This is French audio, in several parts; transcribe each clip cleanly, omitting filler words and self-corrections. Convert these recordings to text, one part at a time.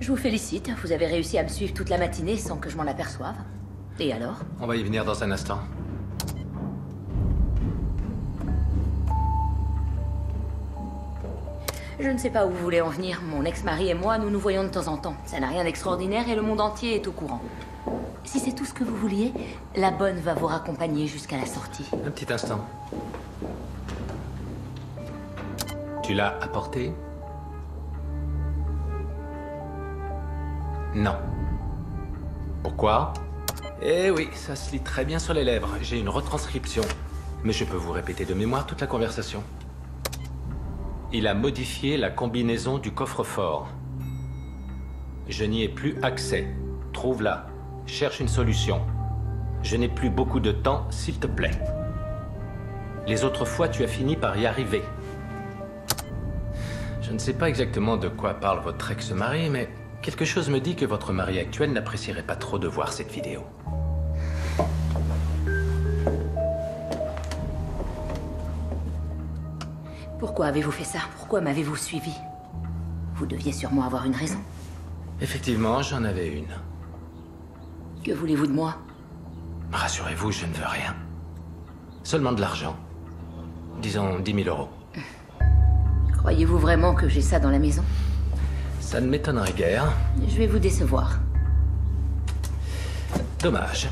Je vous félicite, vous avez réussi à me suivre toute la matinée sans que je m'en aperçoive. Et alors? On va y venir dans un instant. Je ne sais pas où vous voulez en venir. Mon ex-mari et moi, nous nous voyons de temps en temps. Ça n'a rien d'extraordinaire et le monde entier est au courant. Si c'est tout ce que vous vouliez, la bonne va vous raccompagner jusqu'à la sortie. Un petit instant. Tu l'as apporté? Non. Pourquoi? Eh oui, ça se lit très bien sur les lèvres. J'ai une retranscription. Mais je peux vous répéter de mémoire toute la conversation. Il a modifié la combinaison du coffre-fort. Je n'y ai plus accès. Trouve-la. Cherche une solution. Je n'ai plus beaucoup de temps, s'il te plaît. Les autres fois, tu as fini par y arriver. Je ne sais pas exactement de quoi parle votre ex-mari, mais quelque chose me dit que votre mari actuel n'apprécierait pas trop de voir cette vidéo. Pourquoi avez-vous fait ça? Pourquoi m'avez-vous suivi? Vous deviez sûrement avoir une raison. Effectivement, j'en avais une. Que voulez-vous de moi? Rassurez-vous, je ne veux rien. Seulement de l'argent. Disons 10 000 euros. Croyez-vous vraiment que j'ai ça dans la maison? Ça ne m'étonnerait guère. Je vais vous décevoir. Dommage.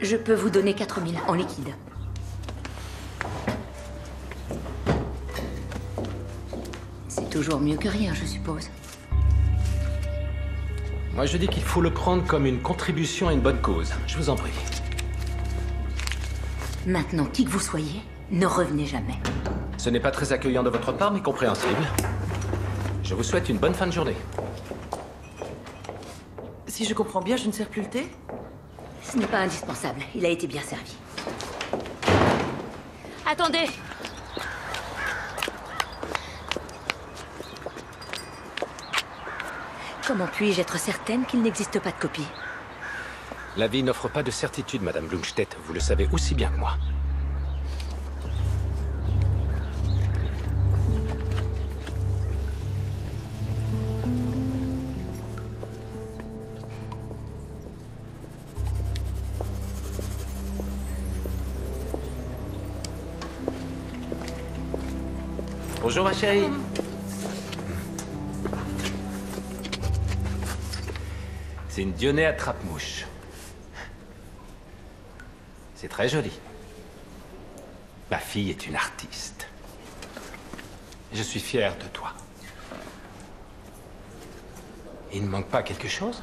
Je peux vous donner 4 000 en liquide. C'est toujours mieux que rien, je suppose. Moi, je dis qu'il faut le prendre comme une contribution à une bonne cause. Je vous en prie. Maintenant, qui que vous soyez, ne revenez jamais. Ce n'est pas très accueillant de votre part, mais compréhensible. Je vous souhaite une bonne fin de journée. Si je comprends bien, je ne sers plus le thé? Ce n'est pas indispensable. Il a été bien servi. Attendez! Comment puis-je être certaine qu'il n'existe pas de copie? La vie n'offre pas de certitude, Madame Blumstedt. Vous le savez aussi bien que moi. Bonjour, ma chérie. C'est une Dionée à trappe-mouche. C'est très joli. Ma fille est une artiste. Je suis fier de toi. Il ne manque pas quelque chose?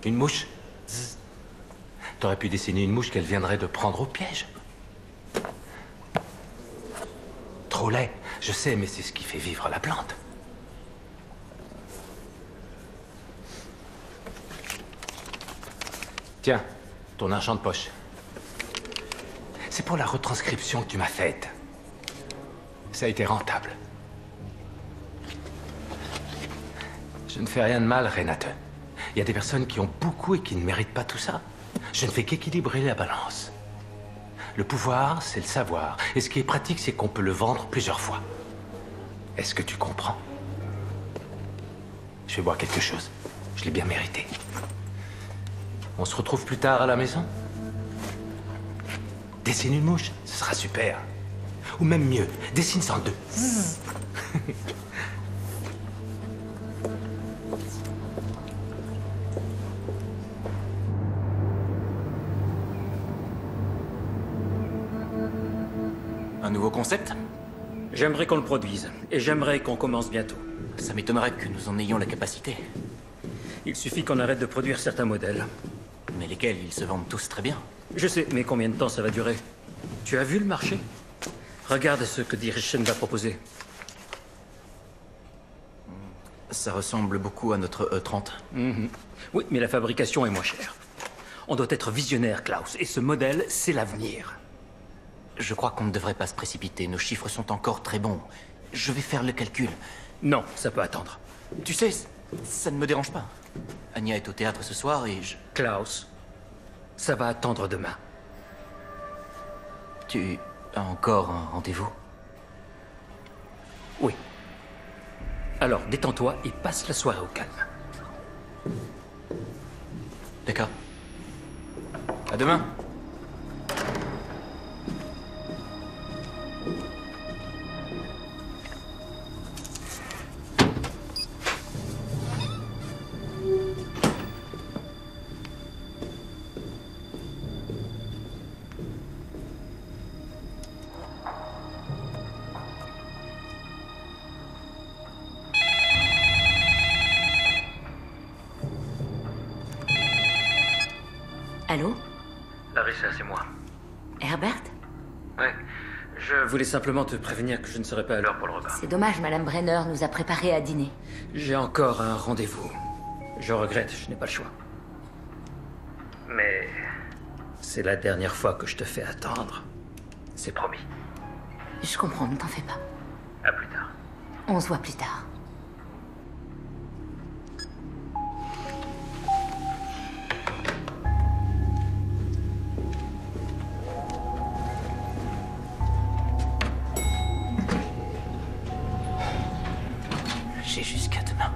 Une mouche? Zzz. T'aurais pu dessiner une mouche qu'elle viendrait de prendre au piège. Trop laid, je sais, mais c'est ce qui fait vivre la plante. Tiens, ton argent de poche. C'est pour la retranscription que tu m'as faite. Ça a été rentable. Je ne fais rien de mal, Renate. Il y a des personnes qui ont beaucoup et qui ne méritent pas tout ça. Je ne fais qu'équilibrer la balance. Le pouvoir, c'est le savoir. Et ce qui est pratique, c'est qu'on peut le vendre plusieurs fois. Est-ce que tu comprends? Je vais boire quelque chose. Je l'ai bien mérité. On se retrouve plus tard à la maison? Dessine une mouche, ce sera super. Ou même mieux, dessine-en deux. Un nouveau concept? J'aimerais qu'on le produise, et j'aimerais qu'on commence bientôt. Ça m'étonnerait que nous en ayons la capacité. Il suffit qu'on arrête de produire certains modèles. Mais lesquels, ils se vendent tous très bien. Je sais, mais combien de temps ça va durer? Tu as vu le marché? Regarde ce que Dirichen va proposer. Ça ressemble beaucoup à notre E30. Oui, mais la fabrication est moins chère. On doit être visionnaire, Klaus, et ce modèle, c'est l'avenir. Je crois qu'on ne devrait pas se précipiter. Nos chiffres sont encore très bons. Je vais faire le calcul. Non, ça peut attendre. Tu sais, ça ne me dérange pas. Anya est au théâtre ce soir et Klaus, Ça va attendre demain. Tu as encore un rendez-vous? Oui. Alors, détends-toi et passe la soirée au calme. D'accord. À demain. Allô? Larissa, c'est moi. Herbert? Ouais. Je voulais simplement te prévenir que je ne serai pas à l'heure pour le repas. C'est dommage, Madame Brenner nous a préparé à dîner. J'ai encore un rendez-vous. Je regrette, je n'ai pas le choix. Mais c'est la dernière fois que je te fais attendre. C'est promis. Je comprends, ne t'en fais pas. À plus tard. On se voit plus tard. J'ai jusqu'à demain.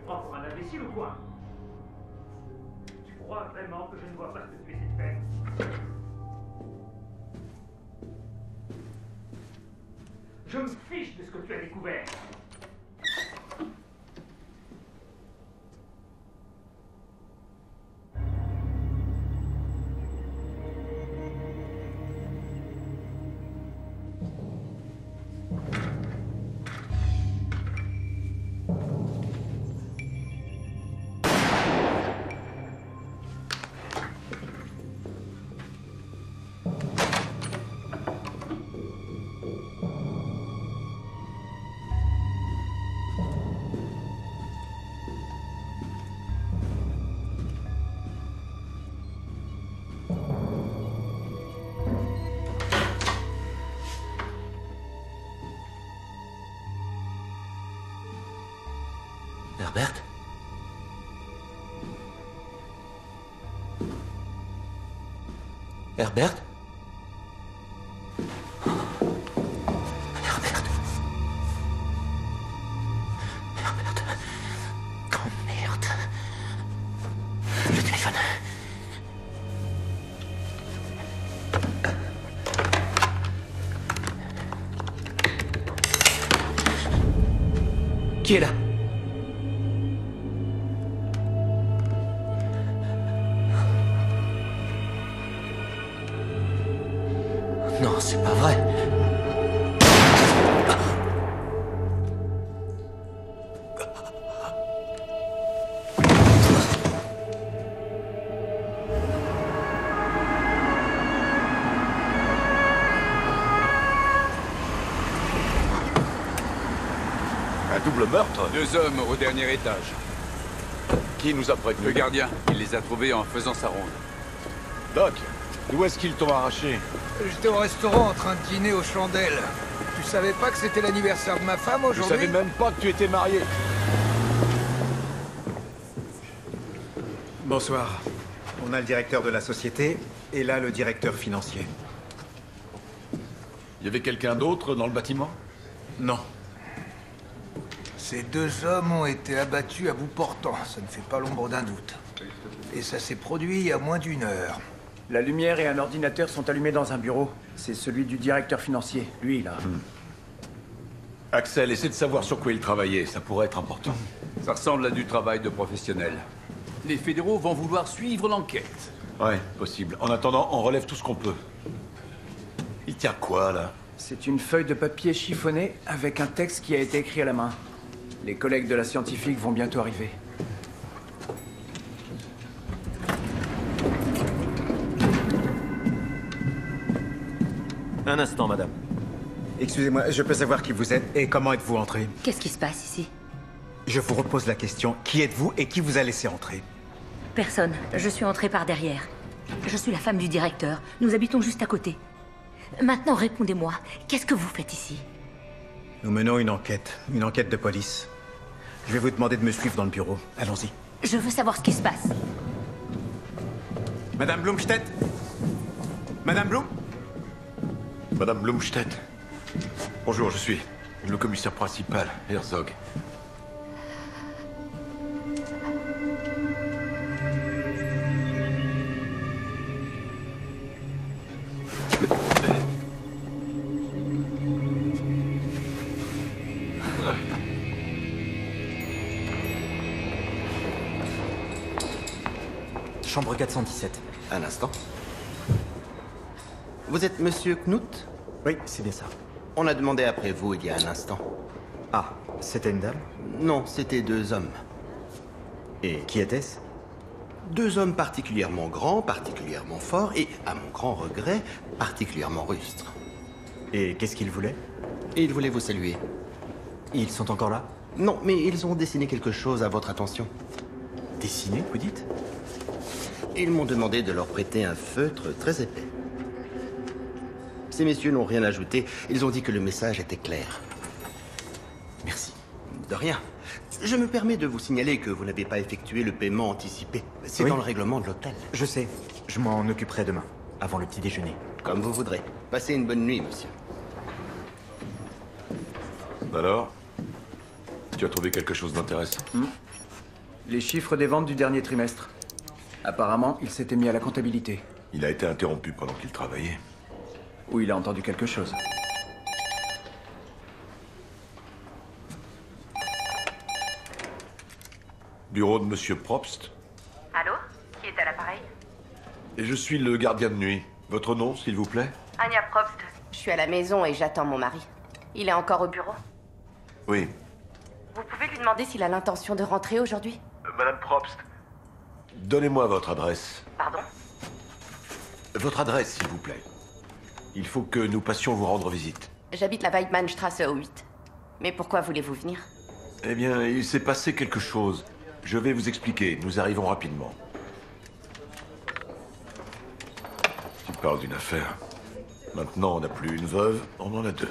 Pour un imbécile ou quoi? Tu crois vraiment que je ne vois pas ce que tu essaies de faire? Je me fiche de ce que tu as découvert. Herbert? Herbert? Herbert? Herbert? Oh merde. Le téléphone. Qui est là? Non, c'est pas vrai. Un double meurtre? 2 hommes au dernier étage. Qui nous a prévenu? Le gardien, il les a trouvés en faisant sa ronde. Doc, d'où est-ce qu'ils t'ont arraché? J'étais au restaurant en train de dîner aux chandelles. Tu savais pas que c'était l'anniversaire de ma femme Je aujourd'hui? savais même pas que tu étais marié. Bonsoir. On a le directeur de la société et là le directeur financier. Il y avait quelqu'un d'autre dans le bâtiment? Non. Ces 2 hommes ont été abattus à bout portant, ça ne fait pas l'ombre d'un doute. Et ça s'est produit il y a moins d'1 heure. La lumière et un ordinateur sont allumés dans un bureau. C'est celui du directeur financier, lui, là. Axel, essaie de savoir sur quoi il travaillait, ça pourrait être important. Ça ressemble à du travail de professionnel. Les fédéraux vont vouloir suivre l'enquête. Ouais, possible. En attendant, on relève tout ce qu'on peut. Il tient quoi, là? C'est une feuille de papier chiffonnée avec un texte qui a été écrit à la main. Les collègues de la scientifique vont bientôt arriver. Un instant, madame. Excusez-moi, je peux savoir qui vous êtes et comment êtes-vous entré? Qu'est-ce qui se passe ici? Je vous repose la question. Qui êtes-vous et qui vous a laissé entrer? Personne. Je suis entrée par derrière. Je suis la femme du directeur. Nous habitons juste à côté. Maintenant, répondez-moi. Qu'est-ce que vous faites ici? Nous menons une enquête de police. Je vais vous demander de me suivre dans le bureau. Allons-y. Je veux savoir ce qui se passe. Madame Blumstedt? Madame Blum? Madame Blumstedt. Bonjour, je suis le commissaire principal, Herzog. Chambre 417. Un instant. Vous êtes Monsieur Knut? Oui, c'est bien ça. On a demandé après vous il y a un instant. Ah, c'était une dame? Non, c'était deux hommes. Et qui était-ce? Deux hommes particulièrement grands, particulièrement forts et, à mon grand regret, particulièrement rustres. Et qu'est-ce qu'ils voulaient? Ils voulaient vous saluer. Ils sont encore là? Non, mais ils ont dessiné quelque chose à votre attention. Dessiné, vous dites? Ils m'ont demandé de leur prêter un feutre très épais. Ces messieurs n'ont rien ajouté. Ils ont dit que le message était clair. Merci. De rien. Je me permets de vous signaler que vous n'avez pas effectué le paiement anticipé. C'est Oui. dans le règlement de l'hôtel. Je sais. Je m'en occuperai demain, avant le petit déjeuner. Comme vous voudrez. Passez une bonne nuit, monsieur. Alors? Tu as trouvé quelque chose d'intéressant? Les chiffres des ventes du dernier trimestre. Apparemment, il s'était mis à la comptabilité. Il a été interrompu pendant qu'il travaillait. Ou il a entendu quelque chose. Bureau de Monsieur Probst. Allô? Qui est à l'appareil? Et je suis le gardien de nuit. Votre nom, s'il vous plaît? Anya Probst. Je suis à la maison et j'attends mon mari. Il est encore au bureau? Oui. Vous pouvez lui demander s'il a l'intention de rentrer aujourd'hui? Madame Probst. Donnez-moi votre adresse. Pardon? Votre adresse, s'il vous plaît. Il faut que nous passions vous rendre visite. J'habite la Weidmannstrasse au 8. Mais pourquoi voulez-vous venir? Eh bien, il s'est passé quelque chose. Je vais vous expliquer. Nous arrivons rapidement. Tu parles d'une affaire. Maintenant, on n'a plus une veuve, on en a deux.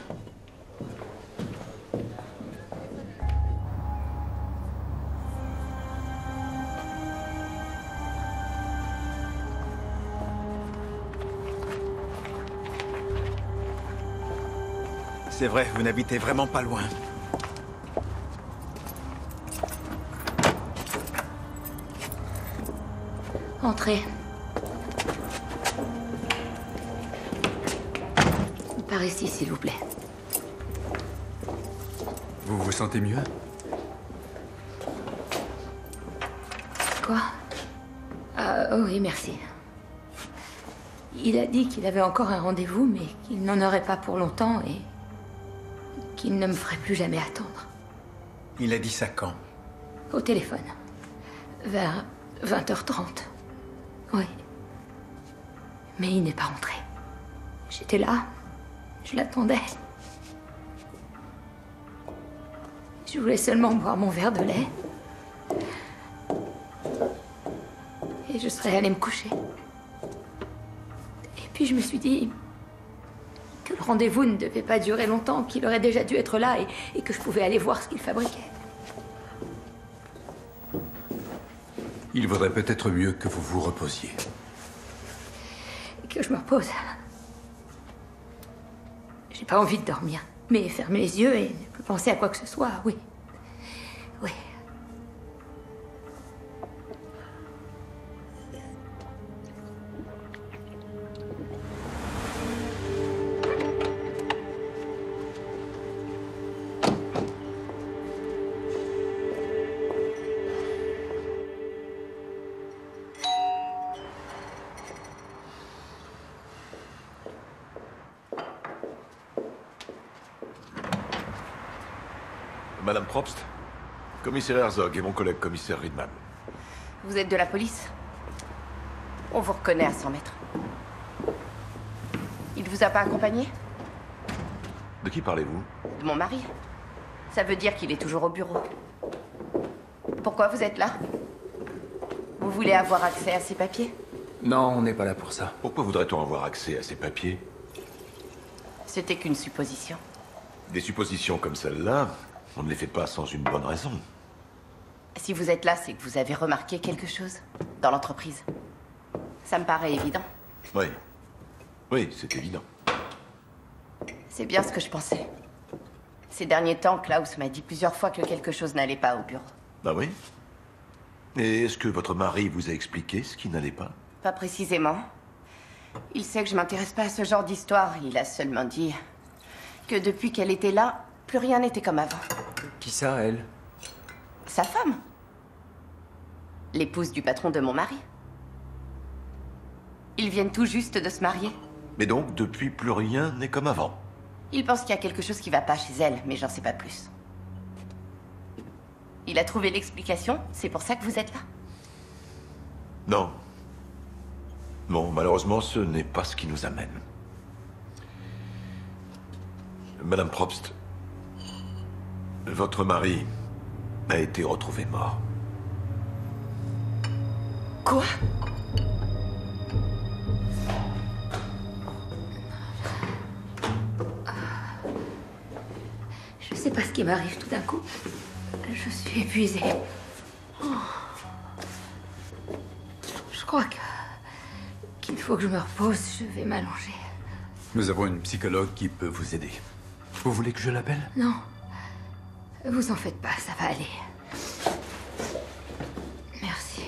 C'est vrai, vous n'habitez vraiment pas loin. Entrez. Par ici, s'il vous plaît. Vous vous sentez mieux? Quoi? Oh oui, merci. Il a dit qu'il avait encore un rendez-vous, mais qu'il n'en aurait pas pour longtemps et qu'il ne me ferait plus jamais attendre. Il a dit ça quand? Au téléphone. Vers 20h30. Oui. Mais il n'est pas rentré. J'étais là. Je l'attendais. Je voulais seulement boire mon verre de lait. Et je serais allée me coucher. Et puis je me suis dit que le rendez-vous ne devait pas durer longtemps, qu'il aurait déjà dû être là et que je pouvais aller voir ce qu'il fabriquait. Il vaudrait peut-être mieux que vous vous reposiez. Que je me repose. J'ai pas envie de dormir. Mais fermer les yeux et ne plus penser à quoi que ce soit, oui. Oui. Madame Probst, commissaire Herzog et mon collègue commissaire Riedman. Vous êtes de la police? On vous reconnaît à 100 mètres. Il vous a pas accompagné? De qui parlez-vous? De mon mari. Ça veut dire qu'il est toujours au bureau. Pourquoi vous êtes là? Vous voulez avoir accès à ces papiers? Non, on n'est pas là pour ça. Pourquoi voudrait-on avoir accès à ces papiers? C'était qu'une supposition. Des suppositions comme celle-là, on ne les fait pas sans une bonne raison. Si vous êtes là, c'est que vous avez remarqué quelque chose dans l'entreprise. Ça me paraît évident. Oui. Oui, c'est évident. C'est bien ce que je pensais. Ces derniers temps, Klaus m'a dit plusieurs fois que quelque chose n'allait pas au bureau. Ah oui? Et est-ce que votre mari vous a expliqué ce qui n'allait pas? Pas précisément. Il sait que je m'intéresse pas à ce genre d'histoire. Il a seulement dit que depuis qu'elle était là, plus rien n'était comme avant. Qui ça, elle? Sa femme. L'épouse du patron de mon mari. Ils viennent tout juste de se marier. Mais donc, depuis, plus rien n'est comme avant. Il pense qu'il y a quelque chose qui va pas chez elle, mais j'en sais pas plus. Il a trouvé l'explication, c'est pour ça que vous êtes là. Non. Non, malheureusement, ce n'est pas ce qui nous amène. Madame Probst, votre mari a été retrouvé mort. Quoi? Je sais pas ce qui m'arrive tout d'un coup. Je suis épuisée. Oh. Je crois qu'il faut que je me repose. Je vais m'allonger. Nous avons une psychologue qui peut vous aider. Vous voulez que je l'appelle? Non. Vous en faites pas, ça va aller. Merci.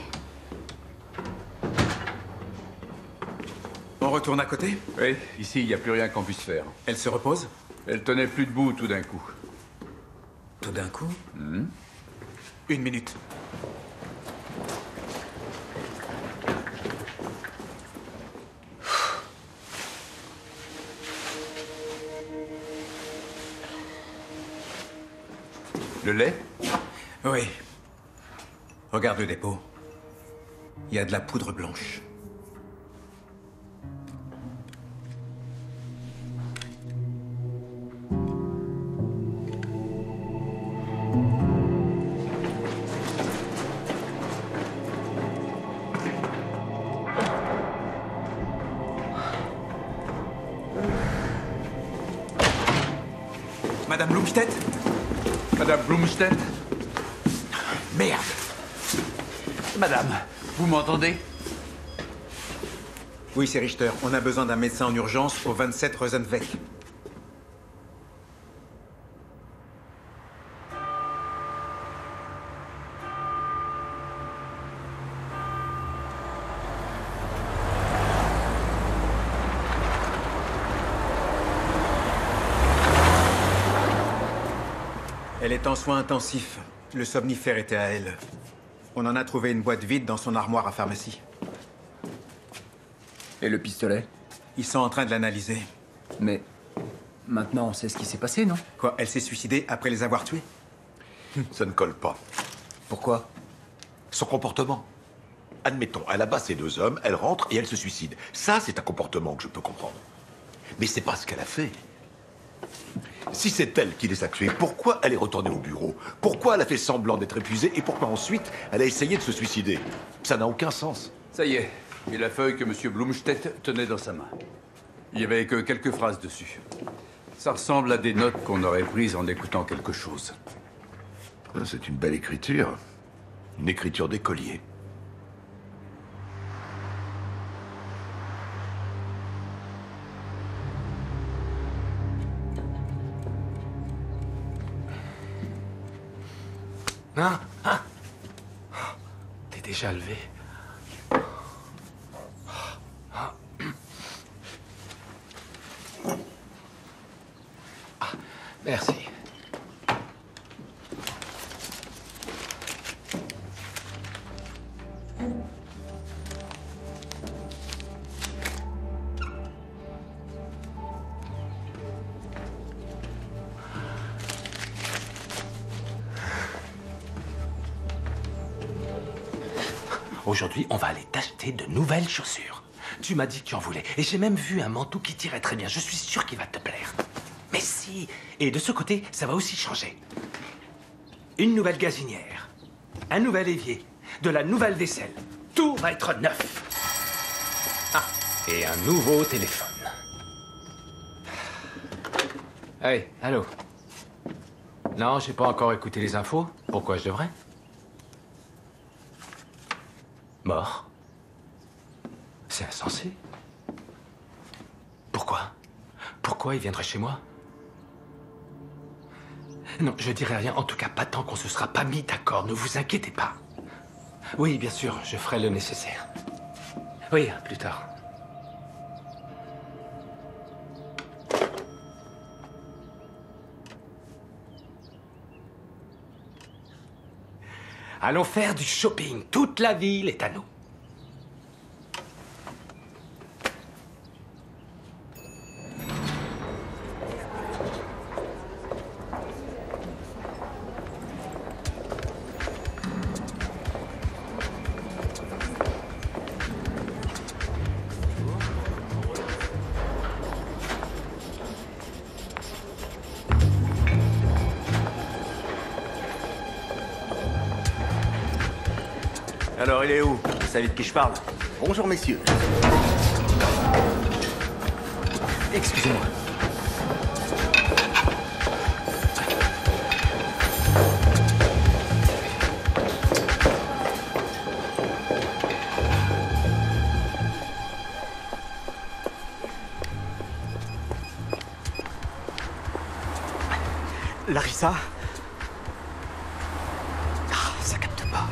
On retourne à côté? Oui, ici, il n'y a plus rien qu'on puisse faire. Elle se repose? Elle tenait plus debout tout d'un coup. Tout d'un coup? Une minute. Le lait? Oui. Regarde le dépôt. Il y a de la poudre blanche. Madame Blumstedt? Madame Blumstedt? Merde! Madame, vous m'entendez? Oui, c'est Richter. On a besoin d'un médecin en urgence au 27 Rosenweg. Elle est en soins intensifs. Le somnifère était à elle. On en a trouvé une boîte vide dans son armoire à pharmacie. Et le pistolet? Ils sont en train de l'analyser. Mais maintenant, on sait ce qui s'est passé, non? Quoi, elle s'est suicidée après les avoir tués? Ça ne colle pas. Pourquoi? Son comportement. Admettons, elle abat ces deux hommes, elle rentre et elle se suicide. Ça, c'est un comportement que je peux comprendre. Mais c'est pas ce qu'elle a fait. Si c'est elle qui les a tués, pourquoi elle est retournée au bureau? Pourquoi elle a fait semblant d'être épuisée? Et pourquoi ensuite elle a essayé de se suicider? Ça n'a aucun sens. Ça y est, et la feuille que M. Blumstedt tenait dans sa main. Il y avait que quelques phrases dessus. Ça ressemble à des notes qu'on aurait prises en écoutant quelque chose. C'est une belle écriture. Une écriture d'écolier. Hein? Hein? T'es déjà levé? Ah, merci. Aujourd'hui, on va aller t'acheter de nouvelles chaussures. Tu m'as dit que tu en voulais. Et j'ai même vu un manteau qui t'irait très bien. Je suis sûr qu'il va te plaire. Mais si. Et de ce côté, ça va aussi changer. Une nouvelle gazinière. Un nouvel évier. De la nouvelle vaisselle. Tout va être neuf. Ah, et un nouveau téléphone. Hey, allô? Non, j'ai pas encore écouté les infos. Pourquoi je devrais? Mort? C'est insensé. Pourquoi? Pourquoi il viendrait chez moi? Non, je dirai rien. En tout cas, pas tant qu'on se sera pas mis d'accord. Ne vous inquiétez pas. Oui, bien sûr, je ferai le nécessaire. Oui, plus tard. Allons faire du shopping. Toute la ville est à nous. Alors, il est où? Vous savez de qui je parle? Bonjour, messieurs. Excusez-moi. Larissa? Ah, ça capte pas.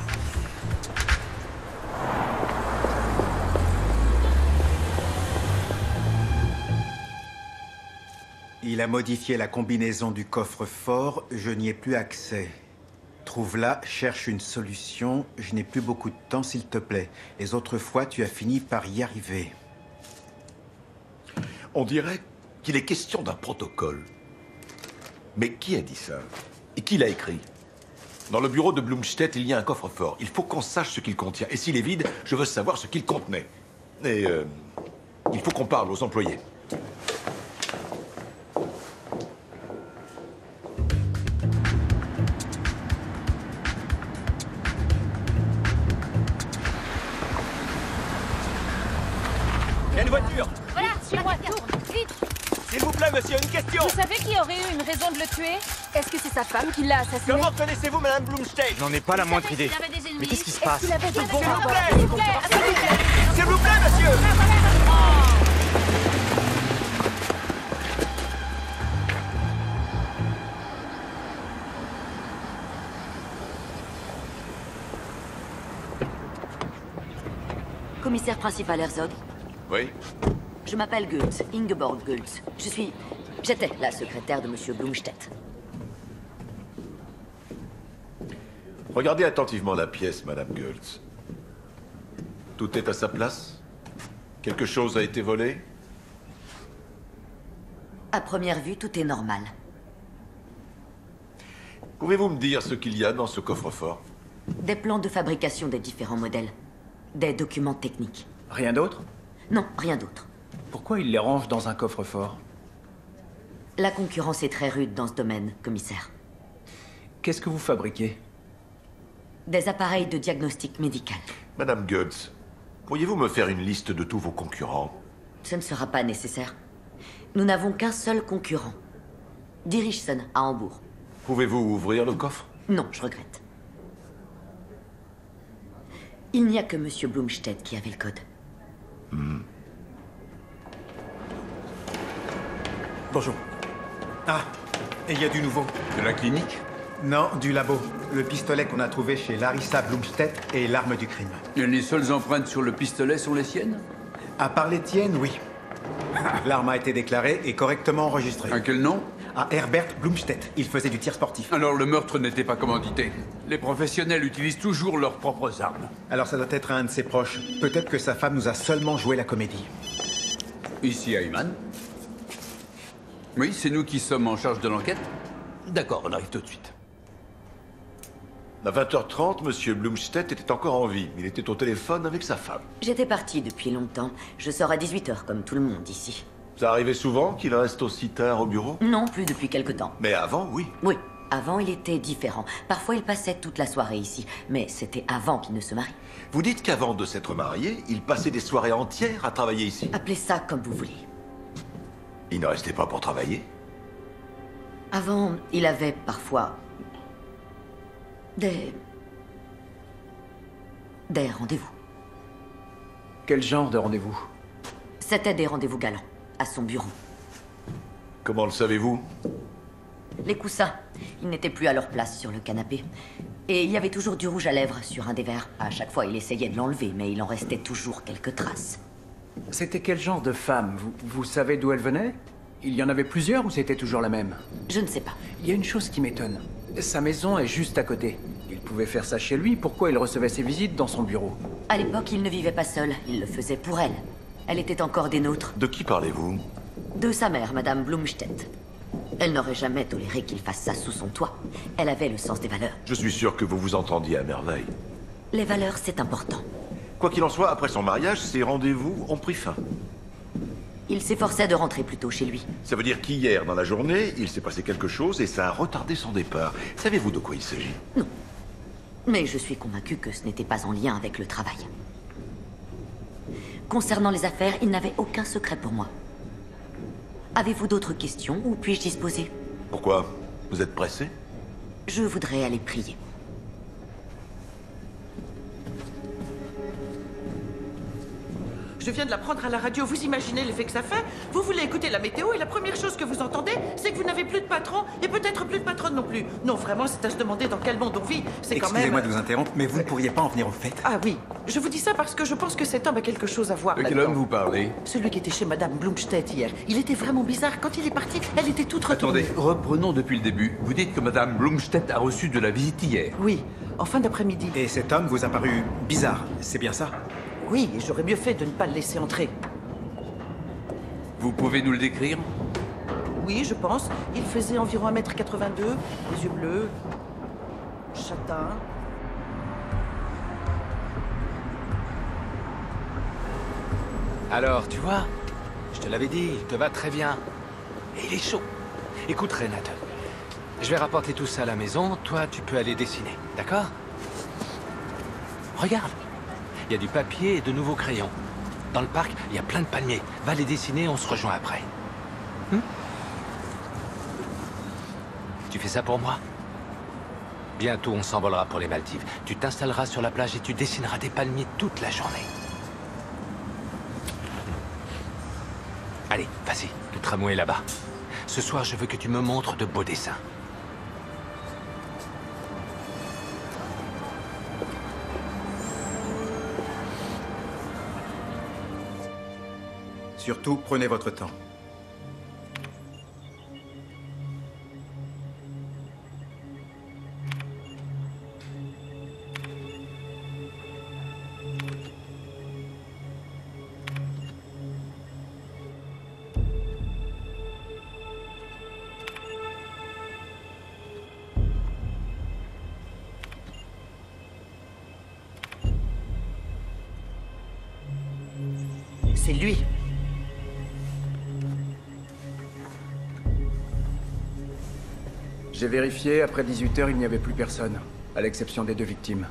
Il a modifié la combinaison du coffre-fort, je n'y ai plus accès. Trouve-la, cherche une solution, je n'ai plus beaucoup de temps s'il te plaît. Les autres fois, tu as fini par y arriver. On dirait qu'il est question d'un protocole. Mais qui a dit ça? Et qui l'a écrit? Dans le bureau de Blumstedt, il y a un coffre-fort. Il faut qu'on sache ce qu'il contient. Et s'il est vide, je veux savoir ce qu'il contenait. Et il faut qu'on parle aux employés. Il y a une voiture. Voilà, suis-moi, tourne, vite. S'il vous plaît, monsieur, une question. Vous savez qui aurait eu une raison de le tuer? Est-ce que c'est sa femme qui l'a assassiné? Comment connaissez-vous Madame Blumstedt? Je n'en ai pas la moindre idée. Mais qu'est-ce qui se passe? S'il avait de bons S'il vous rapports plaît, avec s'il les vous plaît, concurrents. s'il vous plaît, monsieur. Commissaire principal Herzog. Oui. Je m'appelle Gultz, Ingeborg Gultz. J'étais la secrétaire de Monsieur Blumstedt. Regardez attentivement la pièce, Madame Gultz. Tout est à sa place? Quelque chose a été volé? À première vue, tout est normal. Pouvez-vous me dire ce qu'il y a dans ce coffre-fort? Des plans de fabrication des différents modèles. Des documents techniques. Rien d'autre? Non, rien d'autre. Pourquoi il les range dans un coffre-fort? La concurrence est très rude dans ce domaine, commissaire. Qu'est-ce que vous fabriquez? Des appareils de diagnostic médical. Madame Gultz, pourriez-vous me faire une liste de tous vos concurrents? Ce ne sera pas nécessaire. Nous n'avons qu'un seul concurrent. Dirichson, à Hambourg. Pouvez-vous ouvrir le coffre? Non, je regrette. Il n'y a que Monsieur Blumstedt qui avait le code. Bonjour. Ah, et il y a du nouveau. De la clinique? Non, du labo. Le pistolet qu'on a trouvé chez Larissa Blumstedt est l'arme du crime. Et les seules empreintes sur le pistolet sont les siennes? À part les tiennes, oui. L'arme a été déclarée et correctement enregistrée. À quel nom? À Herbert Blumstedt. Il faisait du tir sportif. Alors le meurtre n'était pas commandité. Les professionnels utilisent toujours leurs propres armes. Alors ça doit être un de ses proches. Peut-être que sa femme nous a seulement joué la comédie. Ici Ayman. Oui, c'est nous qui sommes en charge de l'enquête. D'accord, on arrive tout de suite. À 20h30, Monsieur Blumstedt était encore en vie. Il était au téléphone avec sa femme. J'étais partie depuis longtemps. Je sors à 18h comme tout le monde ici. Ça arrivait souvent qu'il reste aussi tard au bureau? Non, plus depuis quelque temps. Mais avant, oui. Oui. Avant, il était différent. Parfois, il passait toute la soirée ici. Mais c'était avant qu'il ne se marie. Vous dites qu'avant de s'être marié, il passait des soirées entières à travailler ici? Appelez ça comme vous voulez. Il ne restait pas pour travailler? Avant, il avait parfois... des rendez-vous. Quel genre de rendez-vous? C'était des rendez-vous galants, à son bureau. Comment le savez-vous? Les coussins, ils n'étaient plus à leur place sur le canapé. Et il y avait toujours du rouge à lèvres sur un des verres. À chaque fois, il essayait de l'enlever, mais il en restait toujours quelques traces. C'était quel genre de femme? Vous savez d'où elle venait? Il y en avait plusieurs ou c'était toujours la même? Je ne sais pas. Il y a une chose qui m'étonne. Sa maison est juste à côté. Il pouvait faire ça chez lui, pourquoi il recevait ses visites dans son bureau? À l'époque, il ne vivait pas seul, il le faisait pour elle. Elle était encore des nôtres. De qui parlez-vous? De sa mère, Madame Blumstedt. Elle n'aurait jamais toléré qu'il fasse ça sous son toit. Elle avait le sens des valeurs. Je suis sûr que vous vous entendiez à merveille. Les valeurs, c'est important. Quoi qu'il en soit, après son mariage, ses rendez-vous ont pris fin. Il s'efforçait de rentrer plus tôt chez lui. Ça veut dire qu'hier, dans la journée, il s'est passé quelque chose et ça a retardé son départ. Savez-vous de quoi il s'agit? Non. Mais je suis convaincue que ce n'était pas en lien avec le travail. Concernant les affaires, il n'avait aucun secret pour moi. Avez-vous d'autres questions ou puis-je disposer? Pourquoi? Vous êtes pressé? Je voudrais aller prier. Je viens de l'apprendre à la radio. Vous imaginez l'effet que ça fait? Vous voulez écouter la météo et la première chose que vous entendez, c'est que vous n'avez plus de patron et peut-être plus de patronne non plus. Non, vraiment, c'est à se demander dans quel monde on vit. C'est quand même... Excusez-moi de vous interrompre, mais vous ne pourriez pas en venir au fait? Ah oui, je vous dis ça parce que je pense que cet homme a quelque chose à voir De quel là-dedans. homme vous parlez? Celui qui était chez Madame Blumstedt hier. Il était vraiment bizarre. Quand il est parti, elle était toute retournée. Attendez, reprenons depuis le début. Vous dites que Madame Blumstedt a reçu de la visite hier? Oui, en fin d'après-midi. Et cet homme vous a paru bizarre, c'est bien ça? Oui, et j'aurais mieux fait de ne pas le laisser entrer. Vous pouvez nous le décrire? Oui, je pense. Il faisait environ 1m82, les yeux bleus, châtain. Alors, tu vois, je te l'avais dit, il te va très bien. Et il est chaud. Écoute, Renate, je vais rapporter tout ça à la maison. Toi, tu peux aller dessiner, d'accord? Regarde, il y a du papier et de nouveaux crayons. Dans le parc, il y a plein de palmiers. Va les dessiner, on se rejoint après. Tu fais ça pour moi? Bientôt, on s'envolera pour les Maldives. Tu t'installeras sur la plage et tu dessineras des palmiers toute la journée. Allez, vas-y, le tramway est là-bas. Ce soir, je veux que tu me montres de beaux dessins. Surtout, prenez votre temps. C'est lui. J'ai vérifié, après 18h, il n'y avait plus personne, à l'exception des 2 victimes.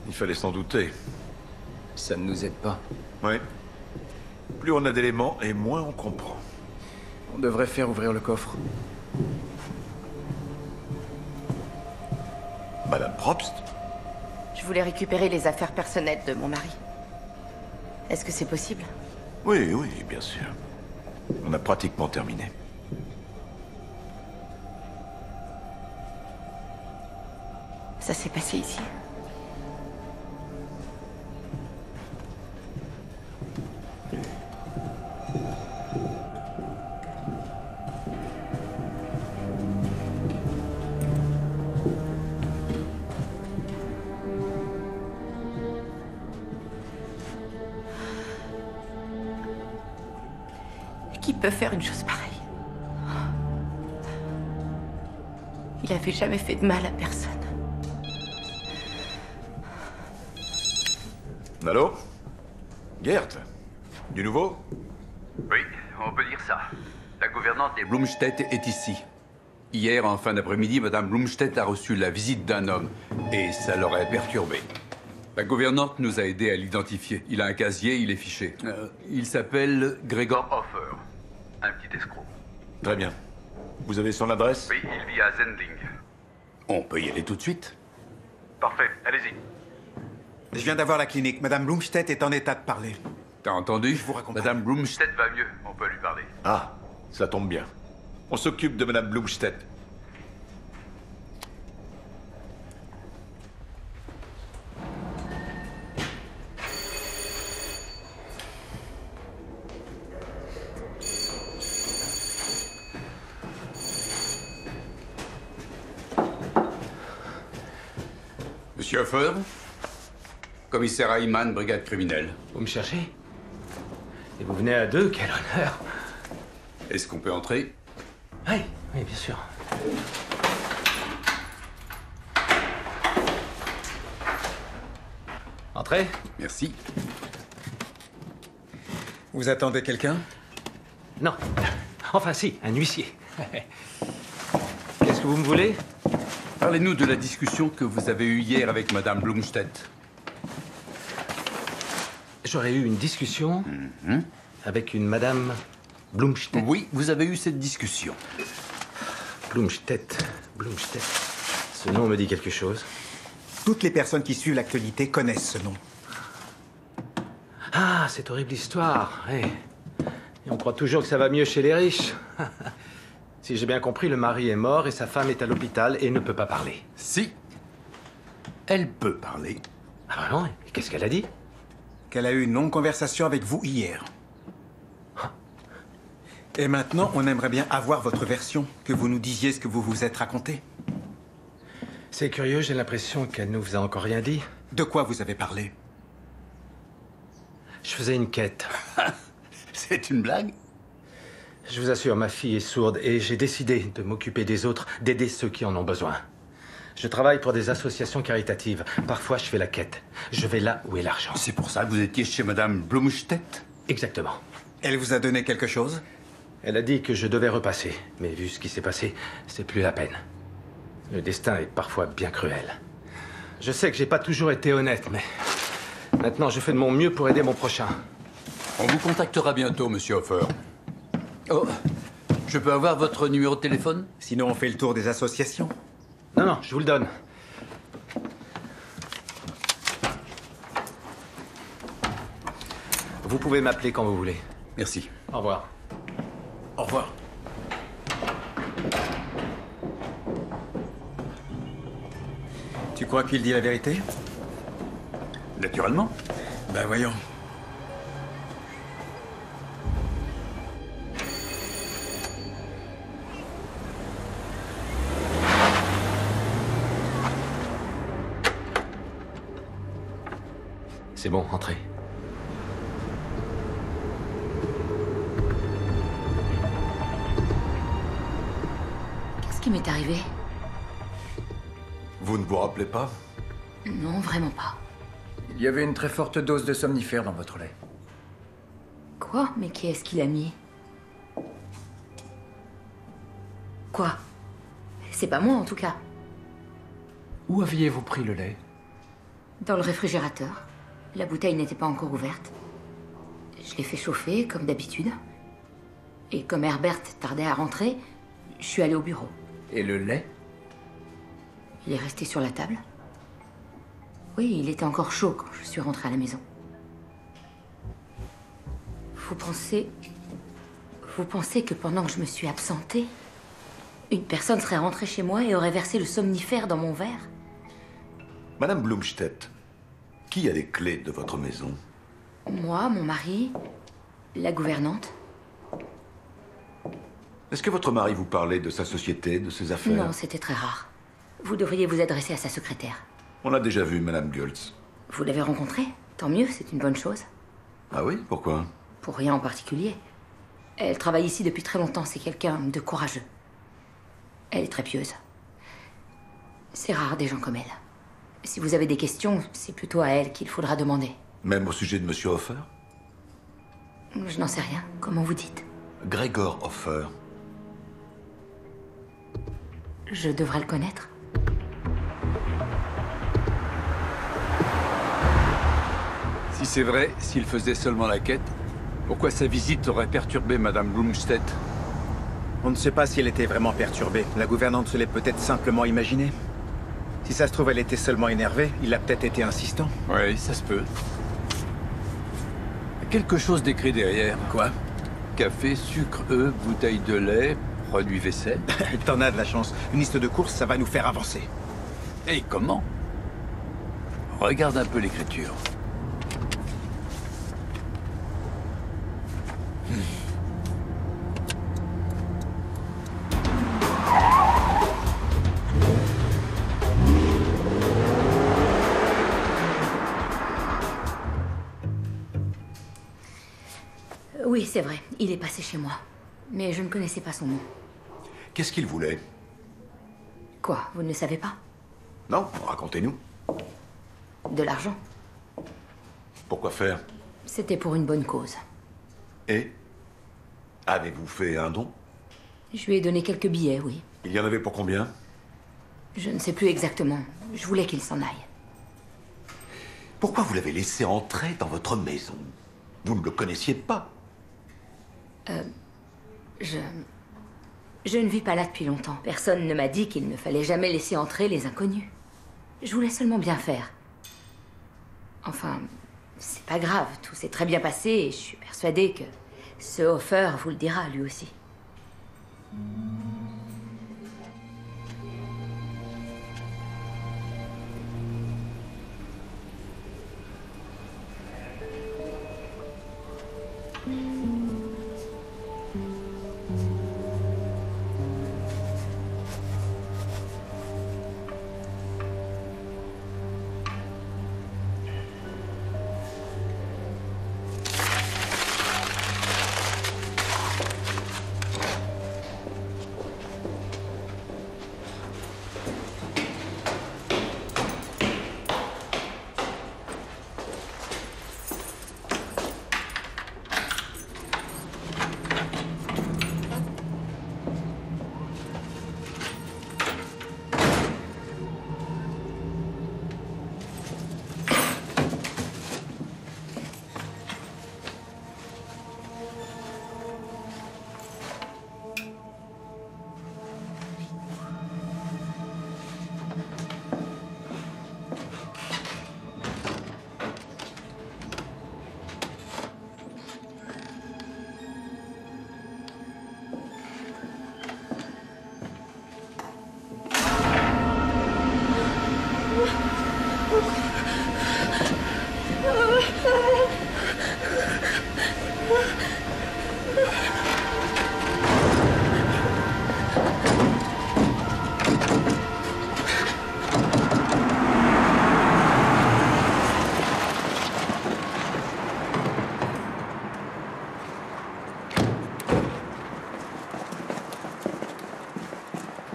Il fallait s'en douter. Ça ne nous aide pas. Oui. Plus on a d'éléments et moins on comprend. On devrait faire ouvrir le coffre. Madame Probst? Je voulais récupérer les affaires personnelles de mon mari. Est-ce que c'est possible? Oui, oui, bien sûr. On a pratiquement terminé. Ça s'est passé ici. Qui peut faire une chose pareille? Il avait jamais fait de mal à personne. Allô? Gert? Du nouveau? Oui, on peut dire ça. La gouvernante des Blumstedt est ici. Hier, en fin d'après-midi, Madame Blumstedt a reçu la visite d'un homme, et ça l'aurait perturbé. La gouvernante nous a aidés à l'identifier. Il a un casier, il est fiché. Il s'appelle Gregor Hofer. Un petit escroc. Très bien. Vous avez son adresse? Oui, il vit à Zendling. On peut y aller tout de suite. Parfait, allez-y. Je viens d'avoir la clinique. Madame Blumstedt est en état de parler. T'as entendu? Je vous raconte. Madame Blumstedt va mieux, on peut lui parler. Ah, ça tombe bien. On s'occupe de Madame Blumstedt. Monsieur Hofer, commissaire Ayman, brigade criminelle. Vous me cherchez? Et vous venez à deux, quel honneur! Est-ce qu'on peut entrer? Oui, oui, bien sûr. Entrez. Merci. Vous attendez quelqu'un? Non. Enfin si, un huissier. Qu'est-ce que vous me voulez? Parlez-nous de la discussion que vous avez eue hier avec Madame Blumstedt. J'aurais eu une discussion avec une Madame Blumstedt. Oui, vous avez eu cette discussion. Blumstedt. Ce nom me dit quelque chose. Toutes les personnes qui suivent l'actualité connaissent ce nom. Ah, cette horrible histoire, oui. Et on croit toujours que ça va mieux chez les riches. Si j'ai bien compris, le mari est mort et sa femme est à l'hôpital et ne peut pas parler. Si. Elle peut parler. Ah non, et qu'est-ce qu'elle a dit? Qu'elle a eu une longue conversation avec vous hier. Et maintenant, on aimerait bien avoir votre version, que vous nous disiez ce que vous vous êtes raconté. C'est curieux, j'ai l'impression qu'elle ne vous a encore rien dit. De quoi vous avez parlé? Je faisais une quête. C'est une blague? Je vous assure, ma fille est sourde et j'ai décidé de m'occuper des autres, d'aider ceux qui en ont besoin. Je travaille pour des associations caritatives. Parfois, je fais la quête. Je vais là où est l'argent. C'est pour ça que vous étiez chez Madame Blumstedt? Exactement. Elle vous a donné quelque chose? Elle a dit que je devais repasser. Mais vu ce qui s'est passé, c'est plus la peine. Le destin est parfois bien cruel. Je sais que j'ai pas toujours été honnête, mais maintenant je fais de mon mieux pour aider mon prochain. On vous contactera bientôt, Monsieur Hofer. Oh, je peux avoir votre numéro de téléphone? Sinon, on fait le tour des associations. Non, non, je vous le donne. Vous pouvez m'appeler quand vous voulez. Merci. Au revoir. Au revoir. Tu crois qu'il dit la vérité? Naturellement. Ben voyons. C'est bon, entrez. Qu'est-ce qui m'est arrivé? Vous ne vous rappelez pas? Non, vraiment pas. Il y avait une très forte dose de somnifère dans votre lait. Quoi? Mais qui est-ce qui l'a mis? Quoi? C'est pas moi, en tout cas. Où aviez-vous pris le lait? Dans le réfrigérateur. La bouteille n'était pas encore ouverte. Je l'ai fait chauffer, comme d'habitude. Et comme Herbert tardait à rentrer, je suis allée au bureau. Et le lait? Il est resté sur la table. Oui, il était encore chaud quand je suis rentrée à la maison. Vous pensez que pendant que je me suis absentée, une personne serait rentrée chez moi et aurait versé le somnifère dans mon verre? Madame Blumstedt, qui a les clés de votre maison? Moi, mon mari, la gouvernante. Est-ce que votre mari vous parlait de sa société, de ses affaires? Non, c'était très rare. Vous devriez vous adresser à sa secrétaire. On l'a déjà vu, Madame Gultz. Vous l'avez rencontrée? Tant mieux, c'est une bonne chose. Ah oui? Pourquoi? Pour rien en particulier. Elle travaille ici depuis très longtemps, c'est quelqu'un de courageux. Elle est très pieuse. C'est rare des gens comme elle. Si vous avez des questions, c'est plutôt à elle qu'il faudra demander. Même au sujet de Monsieur Hofer? Je n'en sais rien. Comment vous dites? Gregor Hofer. Je devrais le connaître. Si c'est vrai, s'il faisait seulement la quête, pourquoi sa visite aurait perturbé Madame Blumstedt? On ne sait pas si elle était vraiment perturbée. La gouvernante se l'est peut-être simplement imaginée. Si ça se trouve, elle était seulement énervée. Il a peut-être été insistant. Oui, ça se peut. Quelque chose d'écrit derrière. Quoi? Café, sucre, œufs, bouteille de lait, produits vaisselle. T'en as de la chance. Une liste de courses, ça va nous faire avancer. Et comment? Regarde un peu l'écriture. Oui, c'est vrai. Il est passé chez moi. Mais je ne connaissais pas son nom. Qu'est-ce qu'il voulait? Quoi? Vous ne le savez pas? Non, racontez-nous. De l'argent. Pourquoi faire? C'était pour une bonne cause. Et? Avez-vous fait un don? Je lui ai donné quelques billets, oui. Il y en avait pour combien? Je ne sais plus exactement. Je voulais qu'il s'en aille. Pourquoi vous l'avez laissé entrer dans votre maison? Vous ne le connaissiez pas. Je ne vis pas là depuis longtemps. Personne ne m'a dit qu'il ne fallait jamais laisser entrer les inconnus. Je voulais seulement bien faire. Enfin, c'est pas grave. Tout s'est très bien passé et je suis persuadée que ce Hofer vous le dira lui aussi.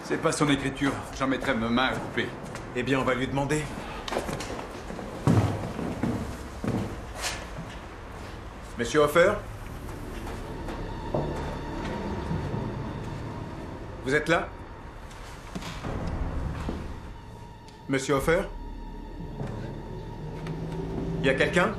C'est pas son écriture. J'en mettrai ma main à couper. Eh bien, on va lui demander. Monsieur Hofer? Vous êtes là? Monsieur Hofer? Il y a quelqu'un?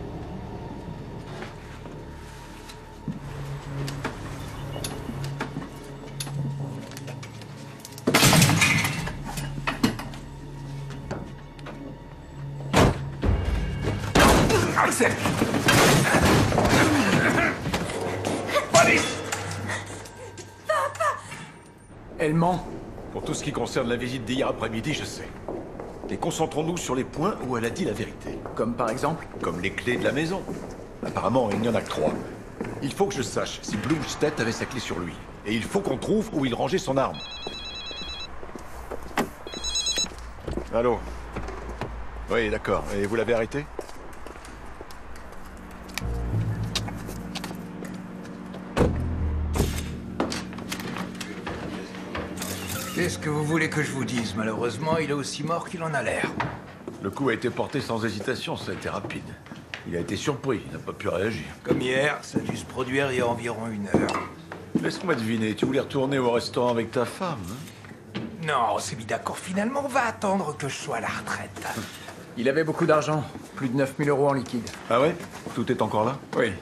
Accepte! Elle ment. Pour tout ce qui concerne la visite d'hier après-midi, je sais. Et concentrons-nous sur les points où elle a dit la vérité. Comme par exemple? Comme les clés de la maison. Apparemment, il n'y en a que 3. Il faut que je sache si Blumstedt avait sa clé sur lui. Et il faut qu'on trouve où il rangeait son arme. Allô? Oui, d'accord. Et vous l'avez arrêté? Qu'est-ce que vous voulez que je vous dise? Malheureusement, il est aussi mort qu'il en a l'air. Le coup a été porté sans hésitation, ça a été rapide. Il a été surpris, il n'a pas pu réagir. Comme hier, ça a dû se produire il y a environ 1 heure. Laisse-moi deviner, tu voulais retourner au restaurant avec ta femme, hein? Non, on s'est mis d'accord finalement, on va attendre que je sois à la retraite. Il avait beaucoup d'argent, plus de 9000 € en liquide. Ah ouais? Tout est encore là? Oui.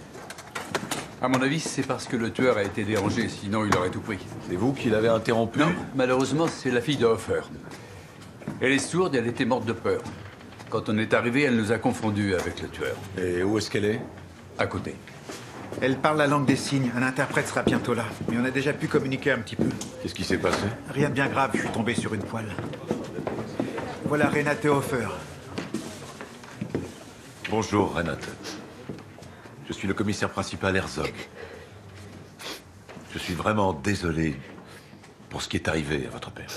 À mon avis, c'est parce que le tueur a été dérangé, sinon il aurait tout pris. C'est vous qui l'avez interrompu? Non, malheureusement, c'est la fille de Hofer. Elle est sourde et elle était morte de peur. Quand on est arrivé, elle nous a confondus avec le tueur. Et où est-ce qu'elle est? À côté. Elle parle la langue des signes. Un interprète sera bientôt là. Mais on a déjà pu communiquer un petit peu. Qu'est-ce qui s'est passé? Rien de bien grave, je suis tombé sur une poêle. Voilà Renate Hofer. Bonjour, Renate. Je suis le commissaire principal Herzog. Je suis vraiment désolé pour ce qui est arrivé à votre père.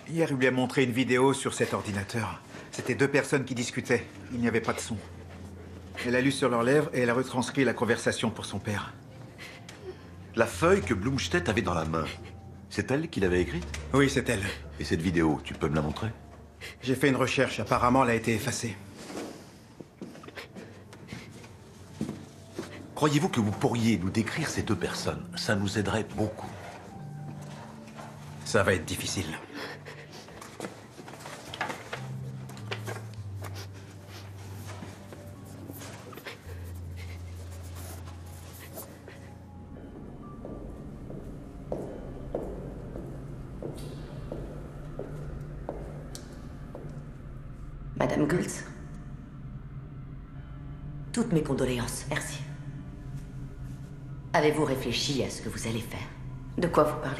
Hier, il lui a montré une vidéo sur cet ordinateur. C'était 2 personnes qui discutaient. Il n'y avait pas de son. Elle a lu sur leurs lèvres et elle a retranscrit la conversation pour son père. La feuille que Blumstedt avait dans la main, c'est elle qui l'avait écrite? Oui, c'est elle. Et cette vidéo, tu peux me la montrer? J'ai fait une recherche. Apparemment, elle a été effacée. Croyez-vous que vous pourriez nous décrire ces 2 personnes? Ça nous aiderait beaucoup. Ça va être difficile. Madame Gultz, toutes mes condoléances, merci. Avez-vous réfléchi à ce que vous allez faire? De quoi vous parlez?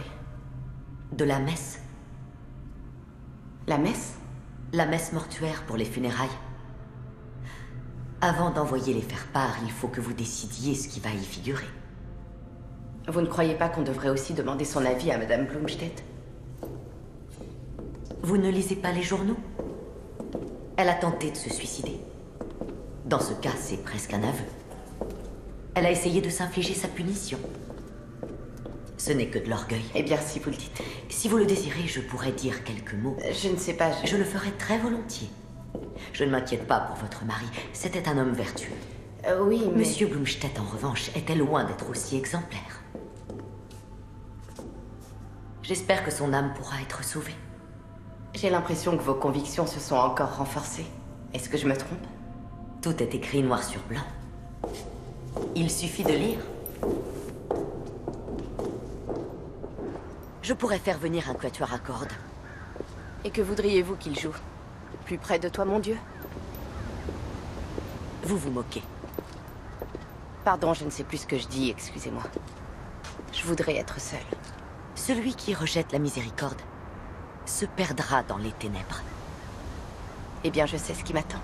De la messe. La messe? La messe mortuaire pour les funérailles. Avant d'envoyer les faire-part, il faut que vous décidiez ce qui va y figurer. Vous ne croyez pas qu'on devrait aussi demander son avis à Madame Blumstedt? Vous ne lisez pas les journaux? Elle a tenté de se suicider. Dans ce cas, c'est presque un aveu. Elle a essayé de s'infliger sa punition. Ce n'est que de l'orgueil. Eh bien, si vous le dites. Si vous le désirez, je pourrais dire quelques mots. Je ne sais pas, Je le ferai très volontiers. Je ne m'inquiète pas pour votre mari. C'était un homme vertueux. Oui, mais... Monsieur Blumstedt, en revanche, était loin d'être aussi exemplaire. J'espère que son âme pourra être sauvée. J'ai l'impression que vos convictions se sont encore renforcées. Est-ce que je me trompe? Tout est écrit noir sur blanc. Il suffit de lire. Je pourrais faire venir un quatuor à cordes. Et que voudriez-vous qu'il joue? Plus près de toi, mon Dieu? Vous vous moquez. Pardon, je ne sais plus ce que je dis, excusez-moi. Je voudrais être seule. Celui qui rejette la miséricorde se perdra dans les ténèbres. Eh bien, je sais ce qui m'attend.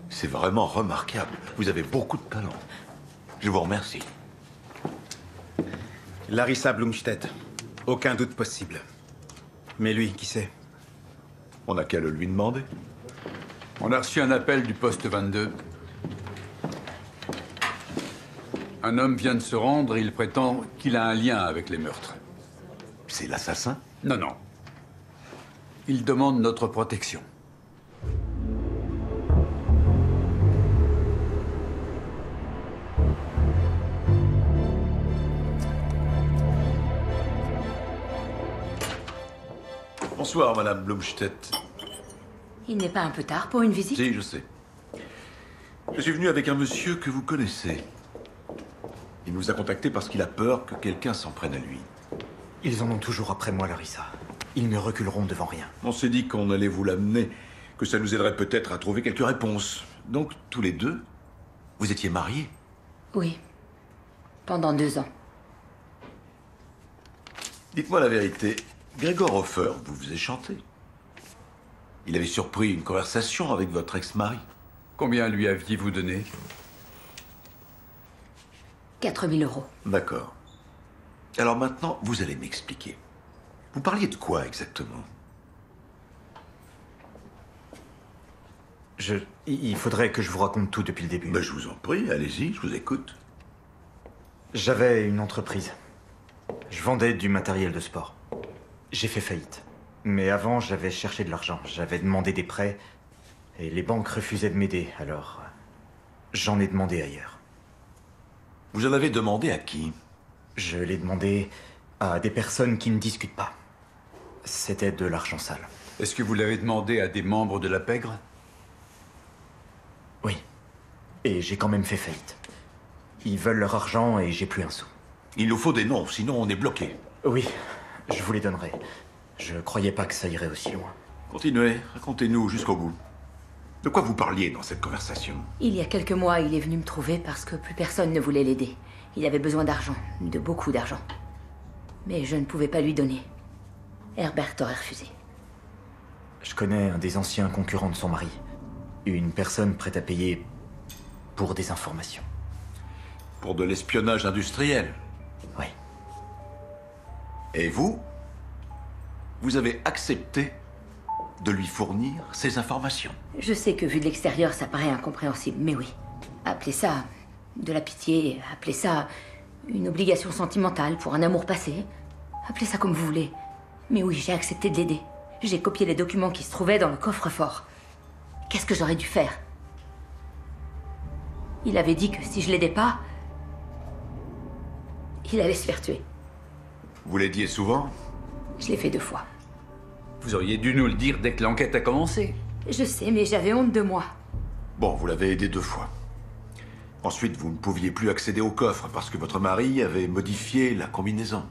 C'est vraiment remarquable. Vous avez beaucoup de talent. Je vous remercie. Larissa Blumstedt. Aucun doute possible. Mais lui, qui c'est? On n'a qu'à le lui demander. On a reçu un appel du poste 22. Un homme vient de se rendre et il prétend qu'il a un lien avec les meurtres. C'est l'assassin? Non, non. Il demande notre protection. Bonsoir, Madame Blumstedt. Il n'est pas un peu tard pour une visite? Si, je sais. Je suis venu avec un monsieur que vous connaissez. Il nous a contactés parce qu'il a peur que quelqu'un s'en prenne à lui. Ils en ont toujours après moi, Larissa. Ils ne reculeront devant rien. On s'est dit qu'on allait vous l'amener, que ça nous aiderait peut-être à trouver quelques réponses. Donc, tous les deux, vous étiez mariés? Oui. Pendant 2 ans. Dites-moi la vérité. Gregor Hofer vous faisait chanter. Il avait surpris une conversation avec votre ex-mari. Combien lui aviez-vous donné? 4 000 €. D'accord. Alors maintenant, vous allez m'expliquer. Vous parliez de quoi exactement? Il faudrait que je vous raconte tout depuis le début. Ben, je vous en prie, allez-y, je vous écoute. J'avais une entreprise. Je vendais du matériel de sport. J'ai fait faillite. Mais avant, j'avais cherché de l'argent. J'avais demandé des prêts et les banques refusaient de m'aider. Alors, j'en ai demandé ailleurs. Vous en avez demandé à qui? Je l'ai demandé à des personnes qui ne discutent pas. C'était de l'argent sale. Est-ce que vous l'avez demandé à des membres de la pègre? Oui. Et j'ai quand même fait faillite. Ils veulent leur argent et j'ai plus un sou. Il nous faut des noms, sinon on est bloqué. Oui, je vous les donnerai. Je croyais pas que ça irait aussi loin. Continuez, racontez-nous jusqu'au bout. De quoi vous parliez dans cette conversation? Il y a quelques mois, il est venu me trouver parce que plus personne ne voulait l'aider. Il avait besoin d'argent, de beaucoup d'argent. Mais je ne pouvais pas lui donner. Herbert aurait refusé. Je connais un des anciens concurrents de son mari. Une personne prête à payer pour des informations. Pour de l'espionnage industriel? Oui. Et vous? Vous avez accepté de lui fournir ces informations? Je sais que vu de l'extérieur, ça paraît incompréhensible, mais oui. Appelez ça de la pitié, appelez ça une obligation sentimentale pour un amour passé. Appelez ça comme vous voulez. Mais oui, j'ai accepté de l'aider. J'ai copié les documents qui se trouvaient dans le coffre-fort. Qu'est-ce que j'aurais dû faire? Il avait dit que si je l'aidais pas, il allait se faire tuer. Vous l'aidiez souvent? Je l'ai fait 2 fois. Vous auriez dû nous le dire dès que l'enquête a commencé. Je sais, mais j'avais honte de moi. Bon, vous l'avez aidé 2 fois. Ensuite, vous ne pouviez plus accéder au coffre parce que votre mari avait modifié la combinaison.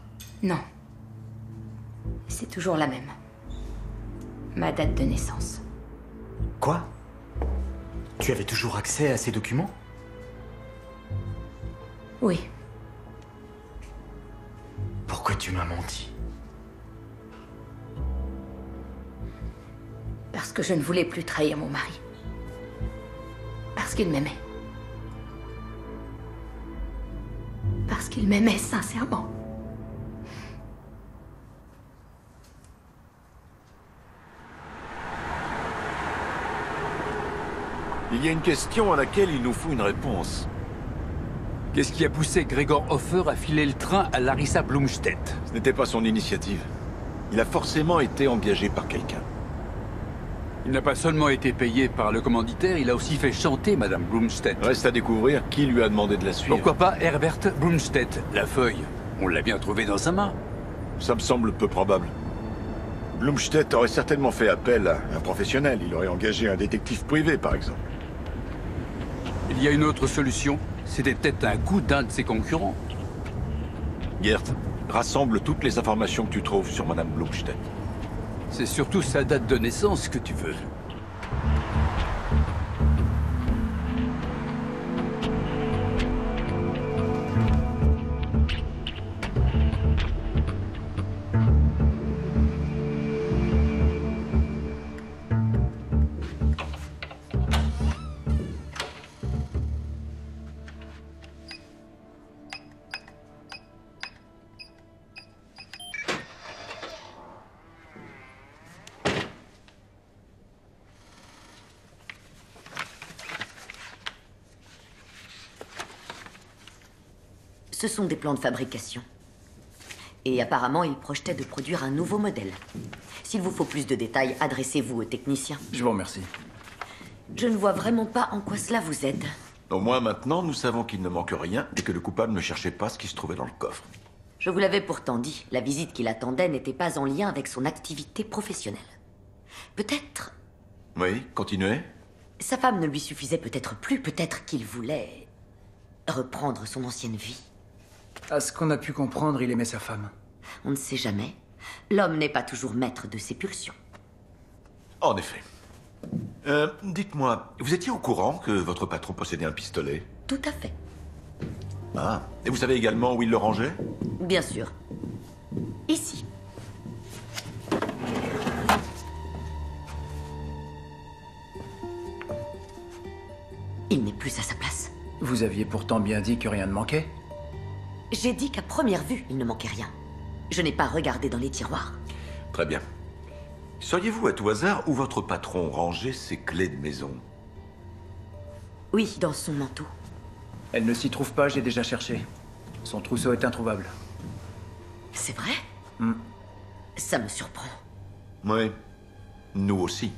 Non. C'est toujours la même. Ma date de naissance. Quoi? Tu avais toujours accès à ces documents? Oui. Pourquoi tu m'as menti? Parce que je ne voulais plus trahir mon mari. Parce qu'il m'aimait. Parce qu'il m'aimait sincèrement. Il y a une question à laquelle il nous faut une réponse. Qu'est-ce qui a poussé Gregor Hofer à filer le train à Larissa Blumstedt? Ce n'était pas son initiative. Il a forcément été engagé par quelqu'un. Il n'a pas seulement été payé par le commanditaire, il a aussi fait chanter Madame Blumstedt. Reste à découvrir qui lui a demandé de la suivre. Pourquoi pas Herbert Blumstedt? La feuille, on l'a bien trouvée dans sa main. Ça me semble peu probable. Blumstedt aurait certainement fait appel à un professionnel. Il aurait engagé un détective privé, par exemple. Il y a une autre solution. C'était peut-être un coup d'un de ses concurrents. Gert, rassemble toutes les informations que tu trouves sur Madame Blumstedt. C'est surtout sa date de naissance que tu veux. Ce sont des plans de fabrication. Et apparemment, il projetait de produire un nouveau modèle. S'il vous faut plus de détails, adressez-vous au technicien. Je vous remercie. Je ne vois vraiment pas en quoi cela vous aide. Au moins maintenant, nous savons qu'il ne manque rien et que le coupable ne cherchait pas ce qui se trouvait dans le coffre. Je vous l'avais pourtant dit, la visite qu'il attendait n'était pas en lien avec son activité professionnelle. Peut-être... Oui, continuez. Sa femme ne lui suffisait peut-être plus, peut-être qu'il voulait reprendre son ancienne vie. À ce qu'on a pu comprendre, il aimait sa femme. On ne sait jamais. L'homme n'est pas toujours maître de ses pulsions. En effet. Dites-moi, vous étiez au courant que votre patron possédait un pistolet? Tout à fait. Ah, et vous savez également où il le rangeait? Bien sûr. Ici. Il n'est plus à sa place. Vous aviez pourtant bien dit que rien ne manquait. J'ai dit qu'à première vue, il ne manquait rien. Je n'ai pas regardé dans les tiroirs. Très bien. Sauriez-vous à tout hasard où votre patron rangeait ses clés de maison? Oui, dans son manteau. Elle ne s'y trouve pas, j'ai déjà cherché. Son trousseau est introuvable. C'est vrai? Ça me surprend. Oui, nous aussi.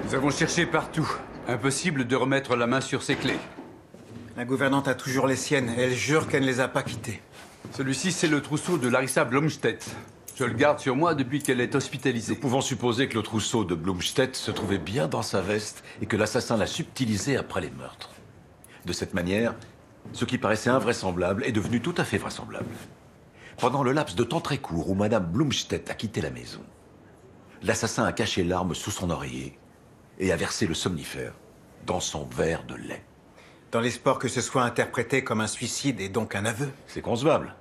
Nous avons cherché partout. Impossible de remettre la main sur ces clés. La gouvernante a toujours les siennes. Elle jure qu'elle ne les a pas quittées. Celui-ci, c'est le trousseau de Larissa Blomstedt. Je le garde sur moi depuis qu'elle est hospitalisée. Nous pouvons supposer que le trousseau de Blomstedt se trouvait bien dans sa veste et que l'assassin l'a subtilisé après les meurtres. De cette manière, ce qui paraissait invraisemblable est devenu tout à fait vraisemblable. Pendant le laps de temps très court où Madame Blomstedt a quitté la maison, l'assassin a caché l'arme sous son oreiller et a versé le somnifère dans son verre de lait. Dans l'espoir que ce soit interprété comme un suicide et donc un aveu. C'est concevable.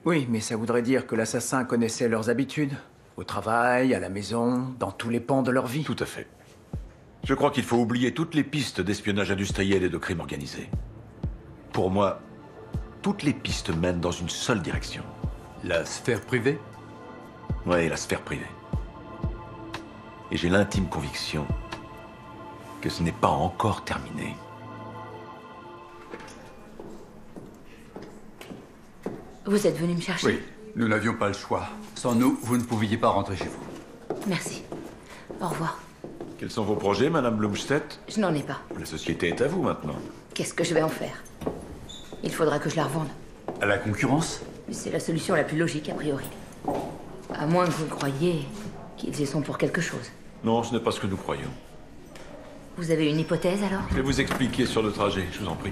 Oui, mais ça voudrait dire que l'assassin connaissait leurs habitudes. Au travail, à la maison, dans tous les pans de leur vie. Tout à fait. Je crois qu'il faut oublier toutes les pistes d'espionnage industriel et de crime organisé. Pour moi, toutes les pistes mènent dans une seule direction. La sphère privée? Oui, la sphère privée. Et j'ai l'intime conviction que ce n'est pas encore terminé. Vous êtes venu me chercher? Oui, nous n'avions pas le choix. Sans nous, vous ne pouviez pas rentrer chez vous. Merci. Au revoir. Quels sont vos projets, Madame Blomstedt? Je n'en ai pas. La société est à vous maintenant. Qu'est-ce que je vais en faire? Il faudra que je la revende. À la concurrence? C'est la solution la plus logique, a priori. À moins que vous croyiez qu'ils y sont pour quelque chose. Non, ce n'est pas ce que nous croyons. Vous avez une hypothèse, alors? Je vais vous expliquer sur le trajet, je vous en prie.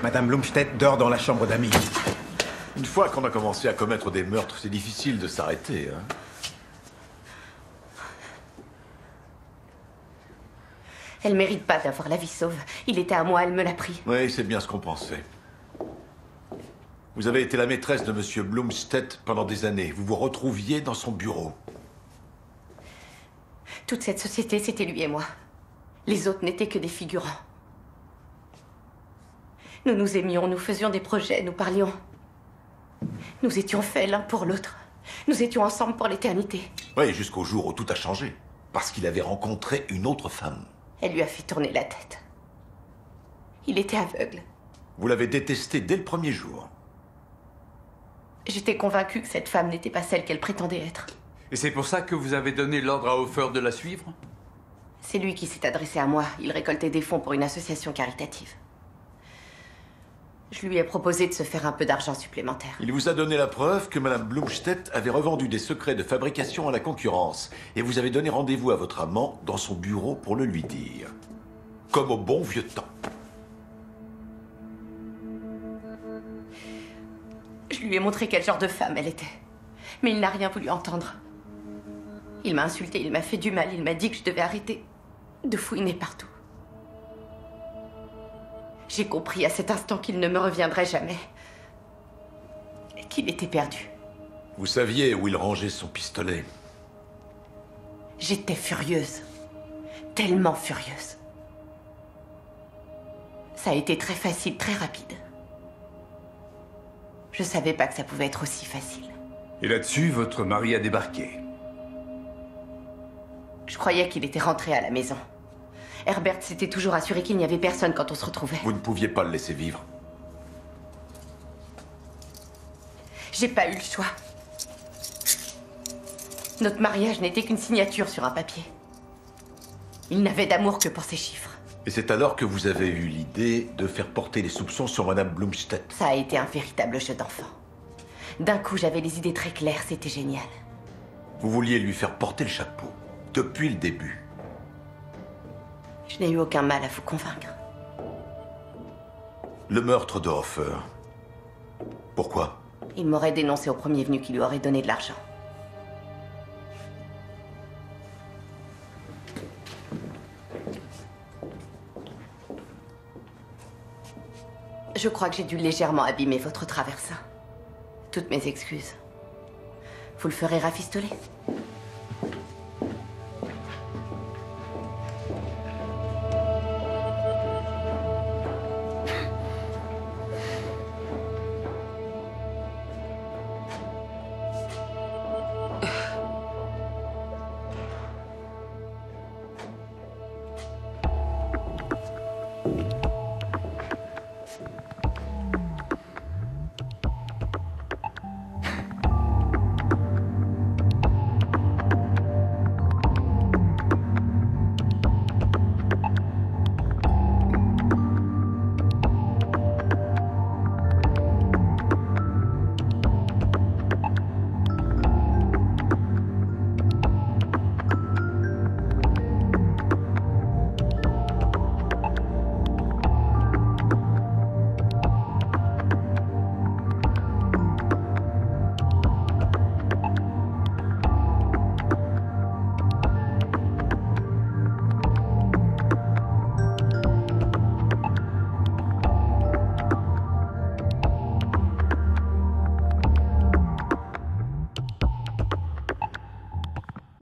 Madame Blomstedt dort dans la chambre d'amis. Une fois qu'on a commencé à commettre des meurtres, c'est difficile de s'arrêter, hein. Elle mérite pas d'avoir la vie sauve. Il était à moi, elle me l'a pris. Oui, c'est bien ce qu'on pensait. Vous avez été la maîtresse de Monsieur Blomstedt pendant des années. Vous vous retrouviez dans son bureau. Toute cette société, c'était lui et moi. Les autres n'étaient que des figurants. Nous nous aimions, nous faisions des projets, nous parlions. Nous étions faits l'un pour l'autre. Nous étions ensemble pour l'éternité. Oui, jusqu'au jour où tout a changé. Parce qu'il avait rencontré une autre femme. Elle lui a fait tourner la tête. Il était aveugle. Vous l'avez détesté dès le premier jour. J'étais convaincue que cette femme n'était pas celle qu'elle prétendait être. Et c'est pour ça que vous avez donné l'ordre à Hofer de la suivre? C'est lui qui s'est adressé à moi. Il récoltait des fonds pour une association caritative. Je lui ai proposé de se faire un peu d'argent supplémentaire. Il vous a donné la preuve que Madame Blomstedt avait revendu des secrets de fabrication à la concurrence. Et vous avez donné rendez-vous à votre amant dans son bureau pour le lui dire. Comme au bon vieux temps. Je Je lui ai montré quel genre de femme elle était. Mais il n'a rien voulu entendre. Il m'a insulté, il m'a fait du mal, il m'a dit que je devais arrêter de fouiner partout. J'ai compris à cet instant qu'il ne me reviendrait jamais. Qu'il était perdu. Vous saviez où il rangeait son pistolet. J'étais furieuse. Tellement furieuse. Ça a été très facile, très rapide. Je savais pas que ça pouvait être aussi facile. Et là-dessus, votre mari a débarqué. Je croyais qu'il était rentré à la maison. Herbert s'était toujours assuré qu'il n'y avait personne quand on se retrouvait. Vous ne pouviez pas le laisser vivre. J'ai pas eu le choix. Notre mariage n'était qu'une signature sur un papier. Il n'avait d'amour que pour ses chiffres. Et c'est alors que vous avez eu l'idée de faire porter les soupçons sur Madame Blumstedt. Ça a été un véritable jeu d'enfant. D'un coup, j'avais les idées très claires, c'était génial. Vous vouliez lui faire porter le chapeau, depuis le début. Je n'ai eu aucun mal à vous convaincre. Le meurtre de Hofer. Pourquoi? Il m'aurait dénoncé au premier venu qui lui aurait donné de l'argent. Je crois que j'ai dû légèrement abîmer votre traversin. Toutes mes excuses. Vous le ferez rafistoler?